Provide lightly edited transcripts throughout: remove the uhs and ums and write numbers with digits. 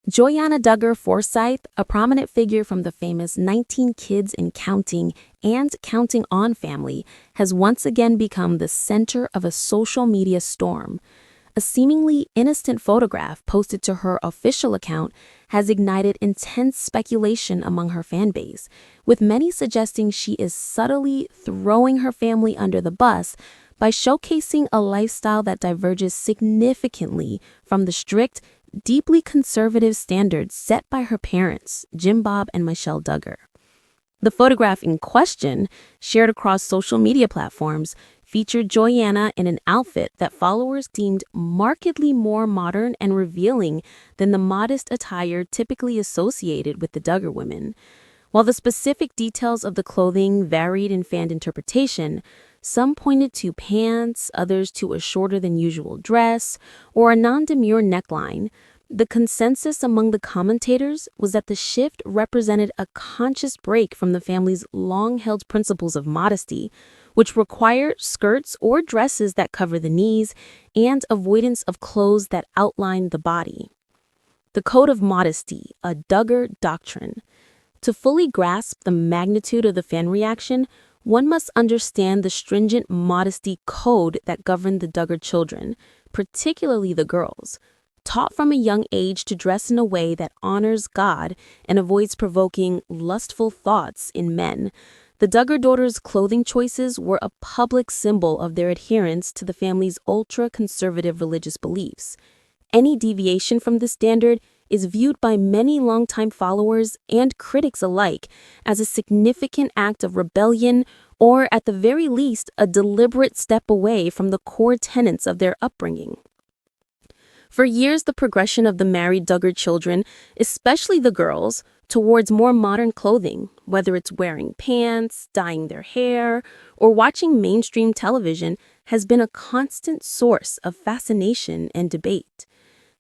Joyanna Duggar Forsyth, a prominent figure from the famous 19 Kids and Counting On family, has once again become the center of a social media storm. A seemingly innocent photograph posted to her official account has ignited intense speculation among her fan base, with many suggesting she is subtly throwing her family under the bus by showcasing a lifestyle that diverges significantly from the strict, deeply conservative standards set by her parents, Jim Bob and Michelle Duggar. The photograph in question, shared across social media platforms, featured Joyanna in an outfit that followers deemed markedly more modern and revealing than the modest attire typically associated with the Duggar women. While the specific details of the clothing varied in fan interpretation, some pointed to pants, others to a shorter than usual dress, or a non-demure neckline. The consensus among the commentators was that the shift represented a conscious break from the family's long-held principles of modesty, which require skirts or dresses that cover the knees and avoidance of clothes that outline the body. The Code of Modesty, a Duggar doctrine. To fully grasp the magnitude of the fan reaction, one must understand the stringent modesty code that governed the Duggar children, particularly the girls. Taught from a young age to dress in a way that honors God and avoids provoking lustful thoughts in men, the Duggar daughters' clothing choices were a public symbol of their adherence to the family's ultra-conservative religious beliefs. Any deviation from this standard is viewed by many longtime followers and critics alike as a significant act of rebellion or, at the very least, a deliberate step away from the core tenets of their upbringing. For years, the progression of the married Duggar children, especially the girls, towards more modern clothing, whether it's wearing pants, dyeing their hair, or watching mainstream television, has been a constant source of fascination and debate.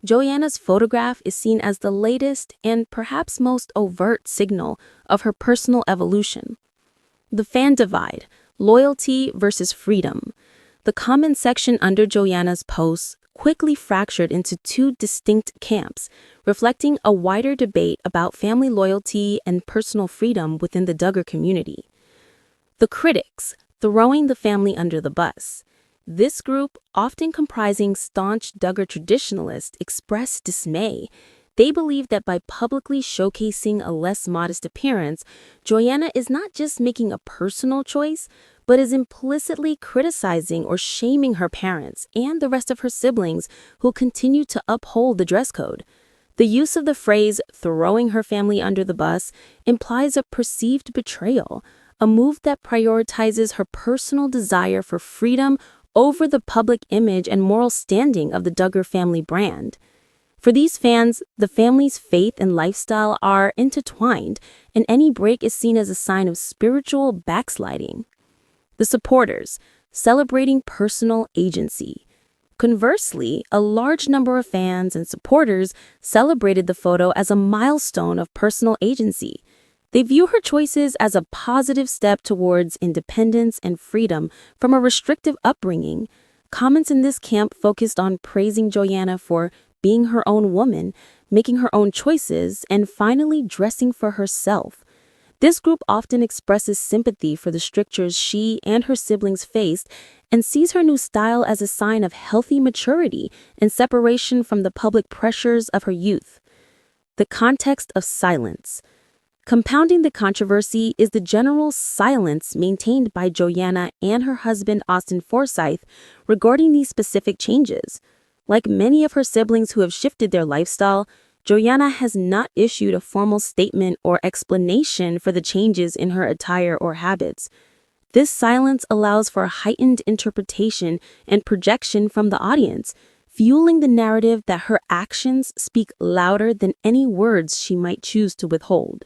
Joyanna's photograph is seen as the latest and perhaps most overt signal of her personal evolution. The fan divide, loyalty versus freedom. The comment section under Joyanna's posts quickly fractured into two distinct camps, reflecting a wider debate about family loyalty and personal freedom within the Duggar community. The critics, throwing the family under the bus. This group, often comprising staunch Duggar traditionalists, expressed dismay. They believe that by publicly showcasing a less modest appearance, Joyanna is not just making a personal choice, but is implicitly criticizing or shaming her parents and the rest of her siblings who continue to uphold the dress code. The use of the phrase throwing her family under the bus implies a perceived betrayal, a move that prioritizes her personal desire for freedom over the public image and moral standing of the Duggar family brand. For these fans, the family's faith and lifestyle are intertwined, and any break is seen as a sign of spiritual backsliding. The supporters, celebrating personal agency. Conversely, a large number of fans and supporters celebrated the photo as a milestone of personal agency. They view her choices as a positive step towards independence and freedom from a restrictive upbringing. Comments in this camp focused on praising Joyanna for being her own woman, making her own choices, and finally dressing for herself. This group often expresses sympathy for the strictures she and her siblings faced and sees her new style as a sign of healthy maturity and separation from the public pressures of her youth. The context of silence. Compounding the controversy is the general silence maintained by Joyanna and her husband Austin Forsyth regarding these specific changes. Like many of her siblings who have shifted their lifestyle, Joyanna has not issued a formal statement or explanation for the changes in her attire or habits. This silence allows for a heightened interpretation and projection from the audience, fueling the narrative that her actions speak louder than any words she might choose to withhold.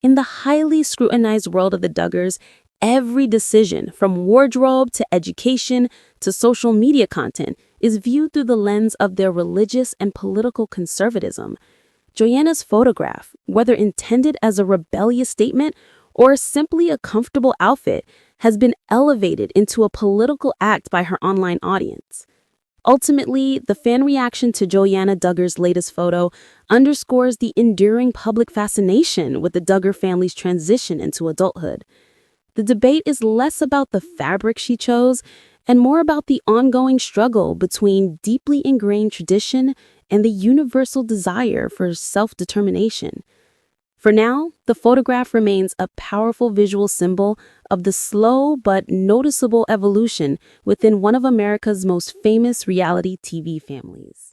In the highly scrutinized world of the Duggars, every decision, from wardrobe to education to social media content, is viewed through the lens of their religious and political conservatism. Joyanna's photograph, whether intended as a rebellious statement or simply a comfortable outfit, has been elevated into a political act by her online audience. Ultimately, the fan reaction to Joanna Duggar's latest photo underscores the enduring public fascination with the Duggar family's transition into adulthood. The debate is less about the fabric she chose and more about the ongoing struggle between deeply ingrained tradition and the universal desire for self-determination. For now, the photograph remains a powerful visual symbol of the slow but noticeable evolution within one of America's most famous reality TV families.